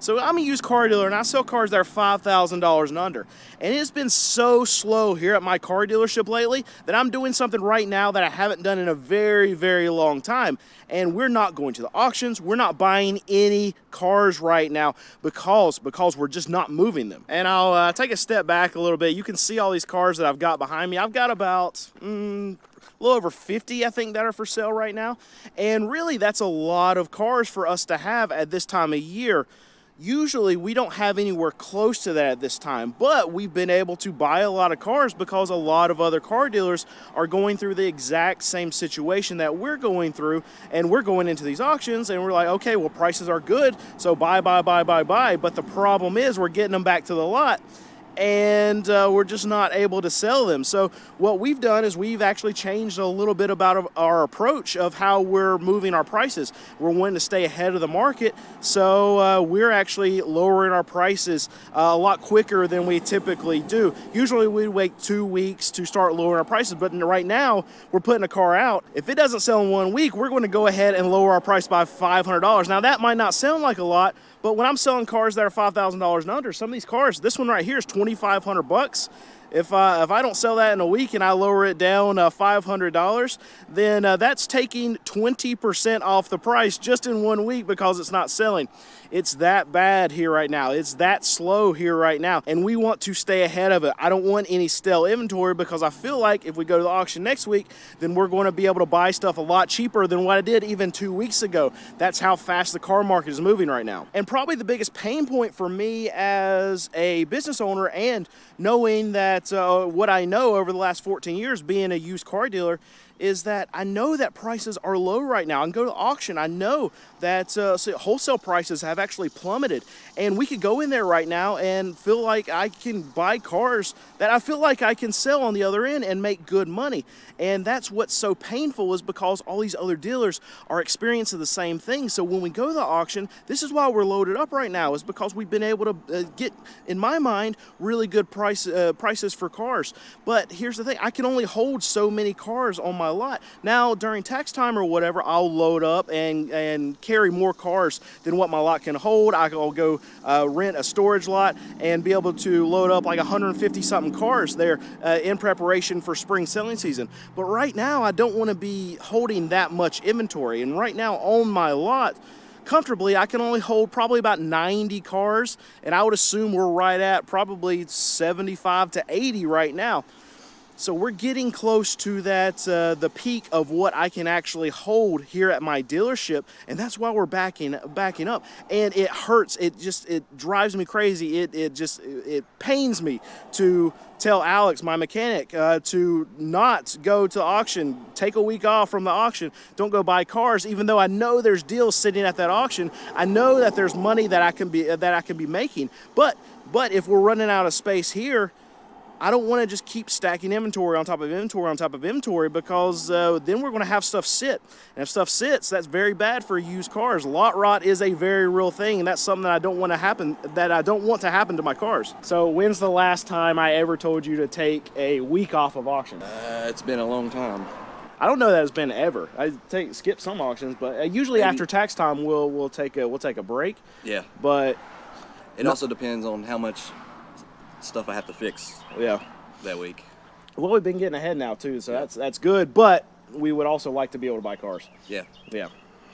So I'm a used car dealer and I sell cars that are $5,000 and under. And it's been so slow here at my car dealership lately that I'm doing something right now that I haven't done in a very, very long time. And we're not going to the auctions. We're not buying any cars right now because we're just not moving them. And I'll take a step back a little bit. You can see all these cars that I've got behind me. I've got about a little over 50, I think, that are for sale right now. And really, that's a lot of cars for us to have at this time of year. Usually we don't have anywhere close to that at this time, but we've been able to buy a lot of cars because a lot of other car dealers are going through the exact same situation that we're going through, and we're going into these auctions and we're like, okay, well, prices are good, so buy. But the problem is we're getting them back to the lot and we're just not able to sell them. So what we've done is we've actually changed a little bit about our approach of how we're moving our prices. We're wanting to stay ahead of the market, so we're actually lowering our prices a lot quicker than we typically do. Usually we wait 2 weeks to start lowering our prices, but right now we're putting a car out. If it doesn't sell in 1 week, we're going to go ahead and lower our price by $500. Now that might not sound like a lot, but when I'm selling cars that are $5,000 and under, some of these cars, this one right here is $2,500. If I don't sell that in a week and I lower it down $500, then that's taking 20% off the price just in 1 week because it's not selling. It's that bad here right now. It's that slow here right now, and we want to stay ahead of it. I don't want any stale inventory because I feel like if we go to the auction next week, then we're going to be able to buy stuff a lot cheaper than what I did even 2 weeks ago. That's how fast the car market is moving right now. And probably the biggest pain point for me as a business owner, and knowing that what I know over the last 14 years being a used car dealer, is that I know that prices are low right now. I can go to auction. I know that wholesale prices have actually plummeted, and we could go in there right now and feel like I can buy cars that I feel like I can sell on the other end and make good money. And that's what's so painful, is because all these other dealers are experiencing the same thing. So when we go to the auction, this is why we're loaded up right now, is because we've been able to get, in my mind, really good prices for cars. But here's the thing, I can only hold so many cars on my lot. Now during tax time or whatever, I'll load up and carry more cars than what my lot can hold. I'll go rent a storage lot and be able to load up like 150 something cars there in preparation for spring selling season. But right now I don't want to be holding that much inventory, and right now on my lot comfortably I can only hold probably about 90 cars, and I would assume we're right at probably 75 to 80 right now. So we're getting close to that, the peak of what I can actually hold here at my dealership, and that's why we're backing up. And it hurts. It drives me crazy. It pains me to tell Alex, my mechanic, to not go to the auction, take a week off from the auction, don't go buy cars, even though I know there's deals sitting at that auction. I know that there's money that I can be making. But if we're running out of space here, I don't want to just keep stacking inventory on top of inventory on top of inventory, because then we're going to have stuff sit. And if stuff sits, that's very bad for used cars. Lot rot is a very real thing, and that's something that I don't want to happen to my cars. So when's the last time I ever told you to take a week off of auction? It's been a long time. I don't know that it's been ever. I skip some auctions, but usually after tax time we'll take a break. Yeah. But it also depends on how much stuff I have to fix. Yeah. That week. Well, we've been getting ahead now too, so that's good. But we would also like to be able to buy cars. Yeah. Yeah.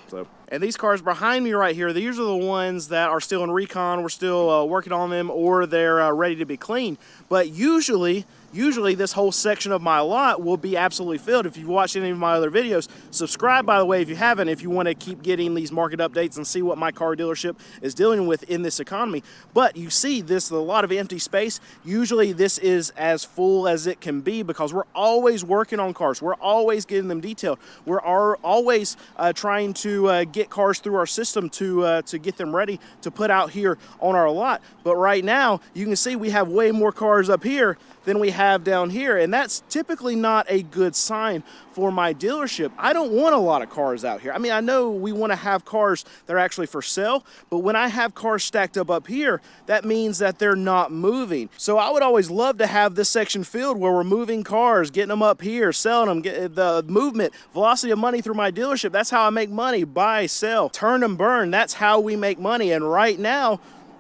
So, and these cars behind me right here, these are the ones that are still in recon. We're still working on them, or they're ready to be cleaned. But usually this whole section of my lot will be absolutely filled. If you've watched any of my other videos, subscribe, by the way, if you haven't, if you want to keep getting these market updates and see what my car dealership is dealing with in this economy. But you see a lot of empty space. Usually this is as full as it can be because we're always working on cars. We're always getting them detailed. We're always trying to get cars through our system to get them ready to put out here on our lot. But right now, you can see we have way more cars up here than we have down here, and that's typically not a good sign for my dealership. I don't want a lot of cars out here. I mean, I know we want to have cars that are actually for sale, but when I have cars stacked up here, that means that they're not moving. So I would always love to have this section filled where we're moving cars, getting them up here, selling them, get the movement, velocity of money through my dealership. That's how I make money. Buy, sell, turn and burn. That's how we make money. And right now,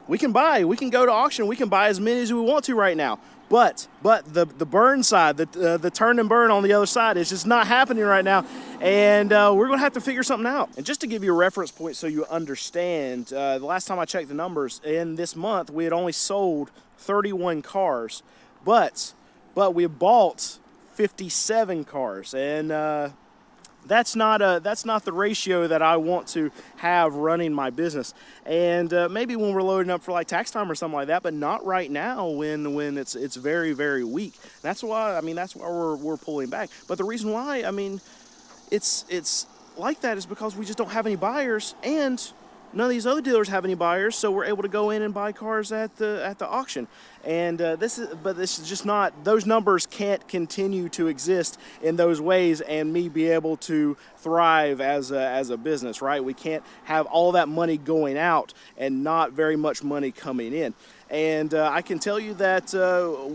we can go to auction, we can buy as many as we want to right now. But the burn side, the turn and burn on the other side is just not happening right now, and we're going to have to figure something out. And just to give you a reference point so you understand, the last time I checked the numbers, in this month we had only sold 31 cars, but we bought 57 cars, and that's not the ratio that I want to have running my business. And maybe when we're loading up for like tax time or something like that, but not right now when it's very, very weak. That's why we're pulling back. But the reason why it's like that is because we just don't have any buyers, and none of these other dealers have any buyers, so we're able to go in and buy cars at the auction. And this is just not, those numbers can't continue to exist in those ways and me be able to thrive as a business, right? We can't have all that money going out and not very much money coming in. And I can tell you that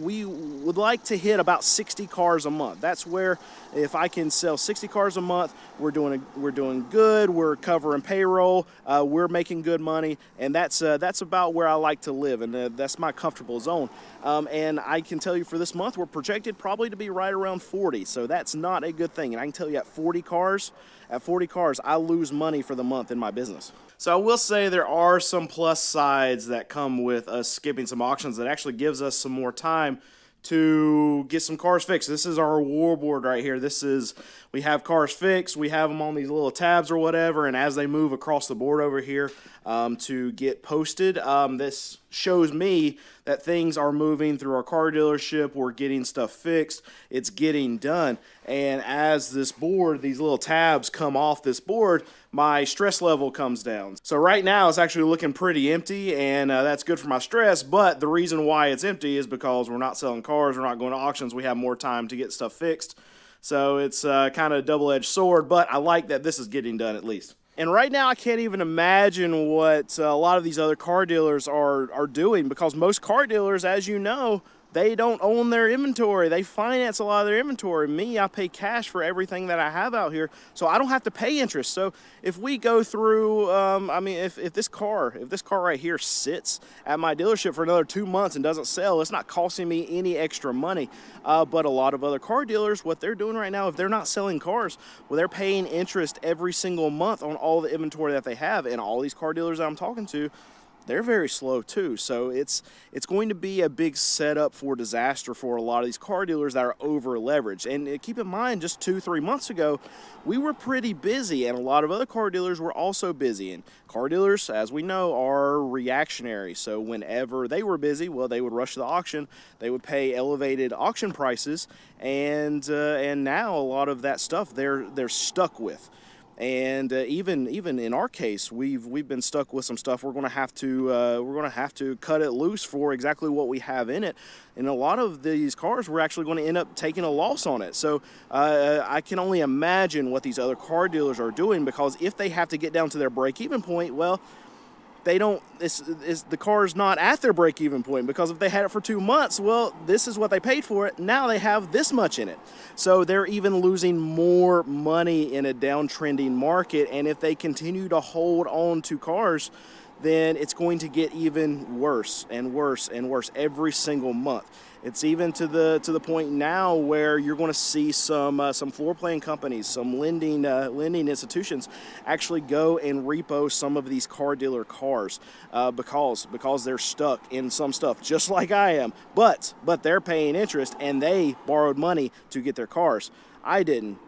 we would like to hit about 60 cars a month. That's where, if I can sell 60 cars a month, we're doing good. We're covering payroll. We're making good money, and that's about where I like to live, and that's my comfortable zone. And I can tell you for this month, we're projected probably to be right around 40. So that's not a good thing. And I can tell you at 40 cars, I lose money for the month in my business. So I will say there are some plus sides that come with us skipping some auctions that actually gives us some more time to get some cars fixed. This is our war board right here. We have cars fixed. We have them on these little tabs or whatever, and as they move across the board over here to get posted, this shows me that things are moving through our car dealership. We're getting stuff fixed. It's getting done. And as this board, these little tabs come off this board, my stress level comes down. So right now it's actually looking pretty empty, and that's good for my stress. But the reason why it's empty is because we're not selling cars, we're not going to auctions, we have more time to get stuff fixed. So it's kind of a double-edged sword, but I like that this is getting done at least. And right now I can't even imagine what a lot of these other car dealers are doing, because most car dealers, as you know, they don't own their inventory. They finance a lot of their inventory. Me, I pay cash for everything that I have out here, so I don't have to pay interest. So if we go through, if this car right here sits at my dealership for another 2 months and doesn't sell, it's not costing me any extra money. But a lot of other car dealers, what they're doing right now, if they're not selling cars, well, they're paying interest every single month on all the inventory that they have. And all these car dealers that I'm talking to, they're very slow too. So it's going to be a big setup for disaster for a lot of these car dealers that are over leveraged. And keep in mind, just 2-3 months ago, we were pretty busy, and a lot of other car dealers were also busy. And car dealers, as we know, are reactionary. So whenever they were busy, well, they would rush to the auction. They would pay elevated auction prices, and now a lot of that stuff they're stuck with. And even in our case, we've been stuck with some stuff. We're going to have to cut it loose for exactly what we have in it. And a lot of these cars, we're actually going to end up taking a loss on it. So I can only imagine what these other car dealers are doing, because if they have to get down to their break-even point, well, the car's not at their break-even point, because if they had it for 2 months, well, this is what they paid for it. Now they have this much in it. So they're even losing more money in a downtrending market. And if they continue to hold on to cars, then it's going to get even worse and worse and worse every single month. It's even to the point now where you're going to see some floor plan companies, some lending institutions actually go and repo some of these car dealer cars because they're stuck in some stuff, just like I am. But they're paying interest, and they borrowed money to get their cars. I didn't.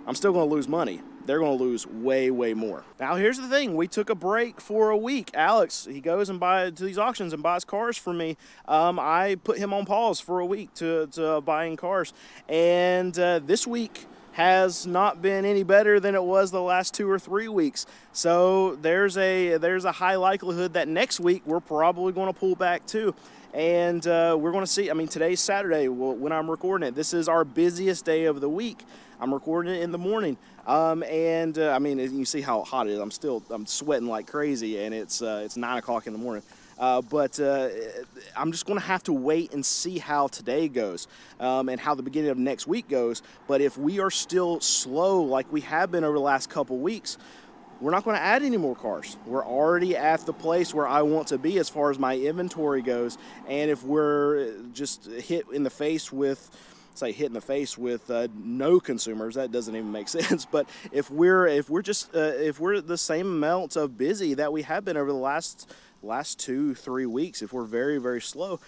I'm still going to lose money. They're going to lose way, way more. Now, here's the thing. We took a break for a week. Alex, he goes and buys to these auctions and buys cars for me. I put him on pause for a week to buying cars. And this week has not been any better than it was the last 2 or 3 weeks. So there's a high likelihood that next week we're probably going to pull back too. And we're going to see. I mean, today's Saturday when I'm recording it. This is our busiest day of the week. I'm recording it in the morning. I mean, you see how hot it is. I'm sweating like crazy, and it's 9 o'clock in the morning. But I'm just going to have to wait and see how today goes, and how the beginning of next week goes. But if we are still slow like we have been over the last couple weeks, we're not going to add any more cars. We're already at the place where I want to be as far as my inventory goes. And if we're just hit in the face with no consumers, that doesn't even make sense. But if we're the same amount of busy that we have been over the last 2-3 weeks, if we're very, very slow,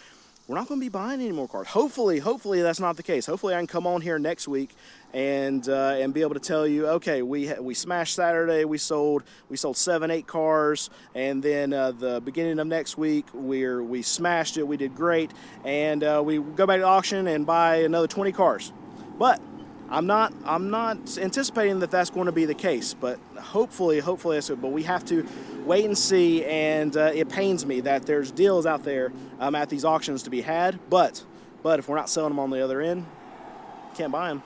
we're not going to be buying any more cars. Hopefully that's not the case. Hopefully I can come on here next week and be able to tell you, okay, we smashed Saturday. We sold 7-8 cars, and then the beginning of next week we smashed it. We did great, and we go back to auction and buy another 20 cars. But I'm not anticipating that that's going to be the case. But hopefully that's it. But we have to wait and see, and it pains me that there's deals out there at these auctions to be had, but if we're not selling them on the other end, can't buy them.